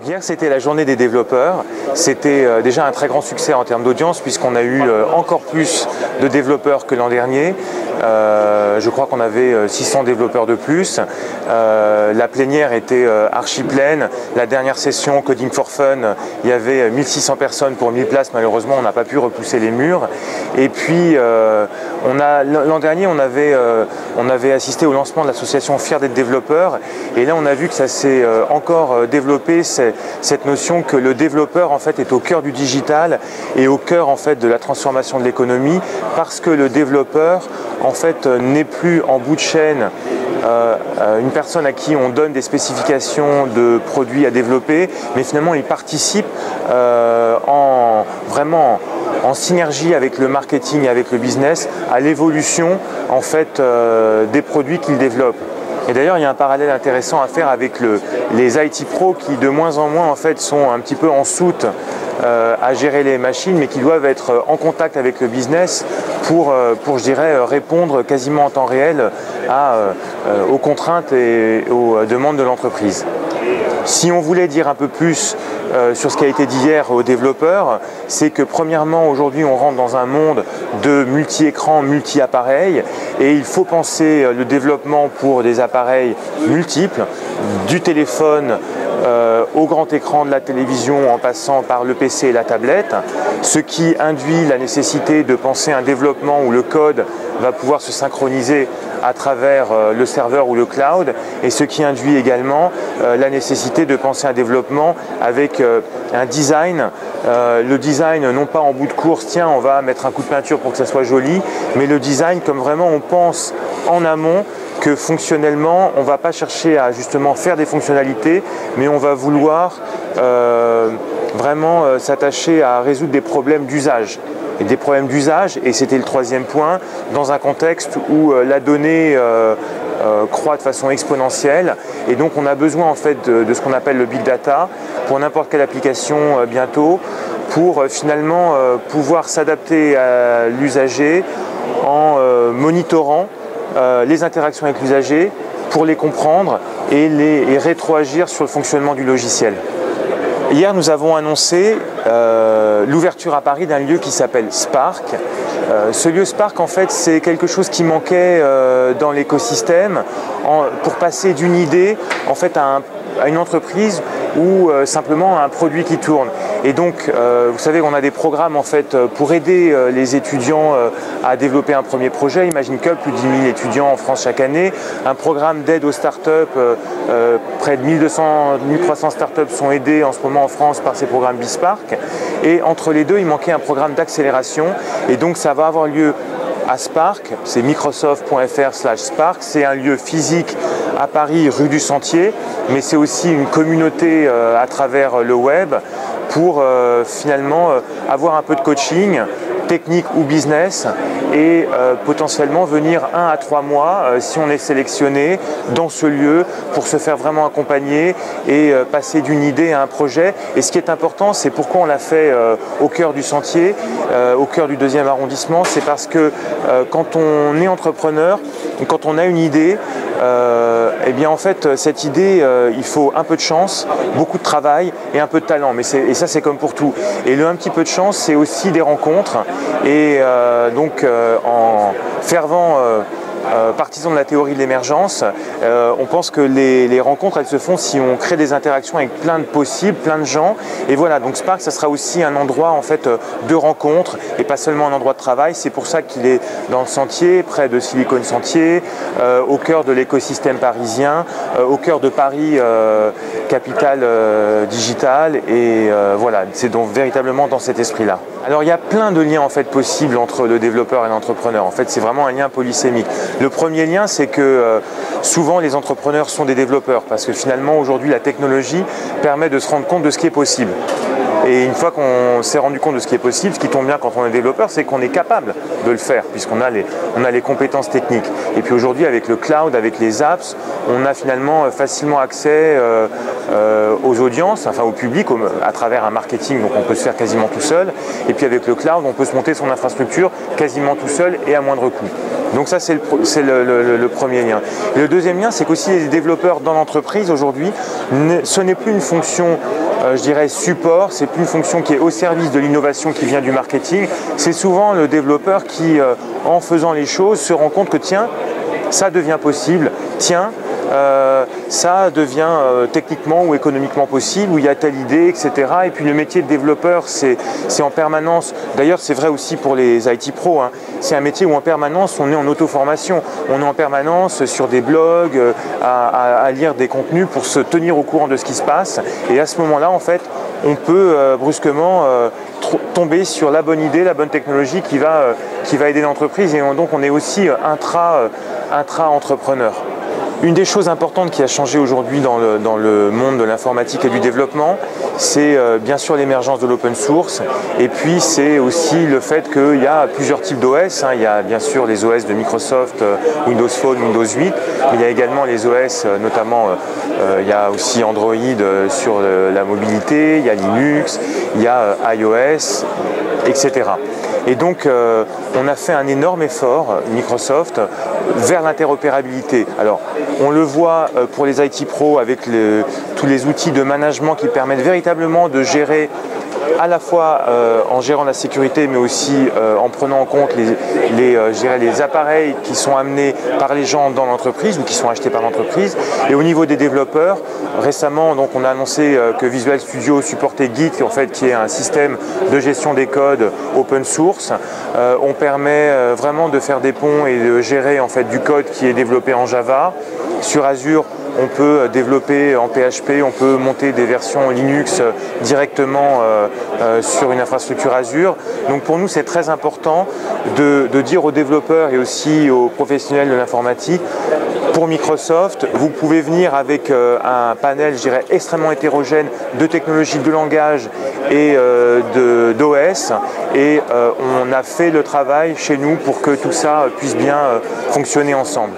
Hier, c'était la journée des développeurs. C'était déjà un très grand succès en termes d'audience puisqu'on a eu encore plus de développeurs que l'an dernier. Je crois qu'on avait 600 développeurs de plus. La plénière était archi pleine. La dernière session Coding for Fun, il y avait 1600 personnes pour 1000 places. Malheureusement, on n'a pas pu repousser les murs. Et puis, l'an dernier, on avait assisté au lancement de l'association Fiers d'être développeurs. Et là, on a vu que ça s'est encore développé, cette notion que le développeur en fait est au cœur du digital et au cœur en fait de la transformation de l'économie, parce que le développeur en fait n'est plus en bout de chaîne une personne à qui on donne des spécifications de produits à développer, mais finalement il participe vraiment en synergie avec le marketing et avec le business à l'évolution en fait des produits qu'il développe. Et d'ailleurs, il y a un parallèle intéressant à faire avec les IT pros qui de moins en moins en fait sont un petit peu en soute à gérer les machines, mais qui doivent être en contact avec le business pour je dirais, répondre quasiment en temps réel aux contraintes et aux demandes de l'entreprise. Si on voulait dire un peu plus sur ce qui a été dit hier aux développeurs, c'est que premièrement, aujourd'hui, on rentre dans un monde de multi-écrans, multi-appareils, et il faut penser le développement pour des appareils multiples, du téléphone au grand écran de la télévision en passant par le PC et la tablette, ce qui induit la nécessité de penser un développement où le code va pouvoir se synchroniser à travers le serveur ou le cloud, et ce qui induit également la nécessité de penser un développement avec un design, le design non pas en bout de course, tiens on va mettre un coup de peinture pour que ça soit joli, mais le design comme vraiment on pense en amont, que fonctionnellement on ne va pas chercher à justement faire des fonctionnalités, mais on va vouloir vraiment s'attacher à résoudre des problèmes d'usage. Et des problèmes d'usage, et c'était le troisième point, dans un contexte où la donnée croît de façon exponentielle, et donc on a besoin en fait de ce qu'on appelle le big data pour n'importe quelle application bientôt, pour finalement pouvoir s'adapter à l'usager en monitorant les interactions avec l'usager pour les comprendre et rétroagir sur le fonctionnement du logiciel. Hier, nous avons annoncé l'ouverture à Paris d'un lieu qui s'appelle Spark. Ce lieu Spark, en fait, c'est quelque chose qui manquait dans l'écosystème pour passer d'une idée en fait, à une entreprise ou simplement à un produit qui tourne. Et donc, vous savez qu'on a des programmes en fait, pour aider les étudiants à développer un premier projet. Imagine Cup, plus de 10 000 étudiants en France chaque année. Un programme d'aide aux startups, près de 1300 startups sont aidées en ce moment en France par ces programmes BISpark. Et entre les deux, il manquait un programme d'accélération. Et donc, ça va avoir lieu à Spark, c'est microsoft.fr/Spark, c'est un lieu physique à Paris, rue du Sentier, mais c'est aussi une communauté à travers le web pour finalement avoir un peu de coaching, technique ou business, et potentiellement venir 1 à 3 mois, si on est sélectionné, dans ce lieu pour se faire vraiment accompagner et passer d'une idée à un projet. Et ce qui est important, c'est pourquoi on l'a fait au cœur du Sentier, au cœur du 2e arrondissement, c'est parce que quand on est entrepreneur, quand on a une idée, eh bien en fait cette idée, il faut un peu de chance, beaucoup de travail et un peu de talent, et ça c'est comme pour tout. Et un petit peu de chance, c'est aussi des rencontres, et donc en fervent partisan de la théorie de l'émergence, on pense que les rencontres elles se font si on crée des interactions avec plein de possibles, plein de gens, et voilà, donc Spark ça sera aussi un endroit en fait de rencontre et pas seulement un endroit de travail. C'est pour ça qu'il est dans le Sentier, près de Silicon Sentier, au cœur de l'écosystème parisien, au cœur de Paris, capitale digitale, et voilà, c'est donc véritablement dans cet esprit-là. Alors il y a plein de liens en fait possibles entre le développeur et l'entrepreneur. En fait, c'est vraiment un lien polysémique. Le premier lien, c'est que souvent les entrepreneurs sont des développeurs, parce que finalement aujourd'hui la technologie permet de se rendre compte de ce qui est possible. Et une fois qu'on s'est rendu compte de ce qui est possible, ce qui tombe bien quand on est développeur, c'est qu'on est capable de le faire, puisqu'on a les compétences techniques. Et puis aujourd'hui, avec le cloud, avec les apps, on a finalement facilement accès aux audiences, enfin au public, à travers un marketing, donc on peut se faire quasiment tout seul. Et puis avec le cloud, on peut se monter son infrastructure quasiment tout seul et à moindre coût. Donc ça, c'est le premier lien. Et le deuxième lien, c'est qu'aussi les développeurs dans l'entreprise, aujourd'hui, ce n'est plus une fonction je dirais, support, c'est plus une fonction qui est au service de l'innovation qui vient du marketing. C'est souvent le développeur qui, en faisant les choses, se rend compte que tiens, ça devient possible, tiens, ça devient techniquement ou économiquement possible, où il y a telle idée, etc. Et puis le métier de développeur, c'est en permanence, d'ailleurs c'est vrai aussi pour les IT pros, hein, c'est un métier où en permanence on est en auto-formation, on est en permanence sur des blogs, à lire des contenus pour se tenir au courant de ce qui se passe. Et à ce moment-là, en fait, on peut brusquement tomber sur la bonne idée, la bonne technologie qui va aider l'entreprise. Et donc on est aussi intra-entrepreneur. Une des choses importantes qui a changé aujourd'hui dans le monde de l'informatique et du développement, c'est bien sûr l'émergence de l'open source, et puis c'est aussi le fait qu'il y a plusieurs types d'OS. Il y a bien sûr les OS de Microsoft, Windows Phone, Windows 8, mais il y a également les OS, notamment il y a aussi Android sur la mobilité, il y a Linux, il y a iOS, etc. Et donc, on a fait un énorme effort, Microsoft, vers l'interopérabilité. Alors, on le voit pour les IT pros avec tous les outils de management qui permettent véritablement de gérer à la fois en gérant la sécurité, mais aussi en prenant en compte les appareils qui sont amenés par les gens dans l'entreprise ou qui sont achetés par l'entreprise. Et au niveau des développeurs, récemment, donc, on a annoncé que Visual Studio supportait Git, en fait, qui est un système de gestion des codes open source. On permet vraiment de faire des ponts et de gérer en fait du code qui est développé en Java. Sur Azure, on peut développer en PHP, on peut monter des versions Linux directement sur une infrastructure Azure. Donc pour nous, c'est très important de dire aux développeurs et aussi aux professionnels de l'informatique, pour Microsoft, vous pouvez venir avec un panel, je dirais, extrêmement hétérogène de technologies de langage et d'OS, et on a fait le travail chez nous pour que tout ça puisse bien fonctionner ensemble.